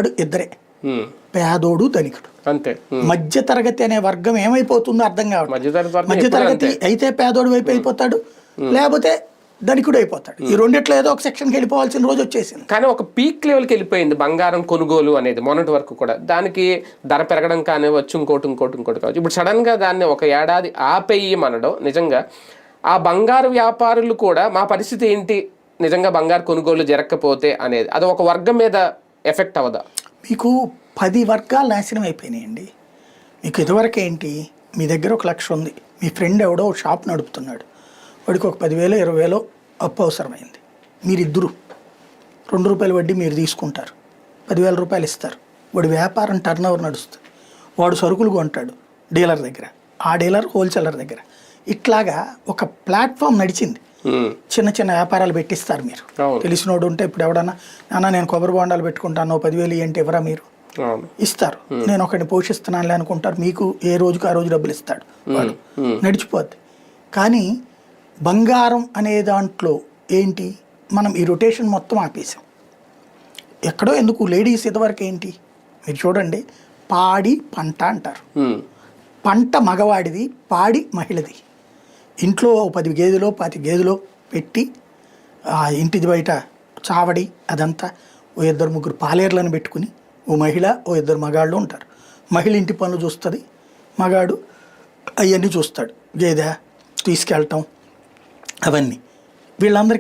ఉన్నవాడు ఇద్దరే, పేదోడు ధనికుడు. అంతే. మధ్య తరగతి అనే వర్గం ఏమైపోతుందో అర్థం కావట్లేదు. మధ్య తరగతి అయితే పేదోడు వైపు అయిపోతాడు, లేకపోతే ధనికుడు అయిపోతాడు. ఈ రెండిట్లో ఏదో ఒక సెక్షన్కి వెళ్ళిపోవాల్సిన రోజు వచ్చేసింది. కానీ ఒక పీక్ లెవెల్కి వెళ్ళిపోయింది బంగారం కొనుగోలు అనేది మొన్నటి వరకు కూడా. దానికి ధర పెరగడం కానివచ్చు, ఇంకోటి కావచ్చు. ఇప్పుడు సడన్ గా దాన్ని ఒక ఏడాది ఆపేయమనడం, నిజంగా ఆ బంగారు వ్యాపారులు కూడా మా పరిస్థితి ఏంటి నిజంగా బంగారు కొనుగోలు జరగకపోతే అనేది, అది ఒక వర్గం మీద ఎఫెక్ట్ అవ్వదా? మీకు 10 వర్గాలు నాశనం అయిపోయినాయండి. మీకు ఇదివరకు ఏంటి, మీ దగ్గర 1 లక్ష ఉంది, మీ ఫ్రెండ్ ఎవడో షాప్ నడుపుతున్నాడు, వాడికి ఒక 10,000 20,000 అప్పు అవసరమైంది. మీరిద్దరు ₹2 వడ్డీ మీరు తీసుకుంటారు, 10,000 రూపాయలు ఇస్తారు. వాడి వ్యాపారం టర్నోవర్ నడుస్తుంది. వాడు సరుకులు కొంటాడు డీలర్ దగ్గర, ఆ డీలర్ హోల్సేలర్ దగ్గర. ఇట్లాగా ఒక ప్లాట్ఫామ్ నడిచింది. చిన్న చిన్న వ్యాపారాలు పెట్టిస్తారు మీరు. తెలిసినోడు ఉంటే ఇప్పుడు ఎవడన్నా నాన్న నేను కొబ్బరి బొండాలు పెట్టుకుంటాను 10,000 ఏంటి ఎవరా మీరు ఇస్తారు, నేను ఒకరిని పోషిస్తున్నానులే అనుకుంటారు, మీకు ఏ రోజుకి ఆ రోజు డబ్బులు ఇస్తాడు వాడు, నడిచిపోద్ది. కానీ బంగారం అనే దాంట్లో ఏంటి, మనం ఈ రొటేషన్ మొత్తం ఆపేసాం. ఎక్కడో ఎందుకు లేడీస్ ఇదివరకు ఏంటి మీరు చూడండి, పాడి పంట అంటారు. పంట మగవాడిది, పాడి మహిళది. ఇంట్లో 10 గేదెలో 20 గేదెలో పెట్టి ఇంటి బయట చావడి అదంతా ఓ 2-3 పాలేర్లను పెట్టుకుని ఓ మహిళ ఓ 2 మగాళ్ళు ఉంటారు. మహిళ ఇంటి పనులు చూస్తుంది, మగాడు అవన్నీ చూస్తాడు, గేదె తీసుకెళ్ళటం అవన్నీ. వీళ్ళందరికీ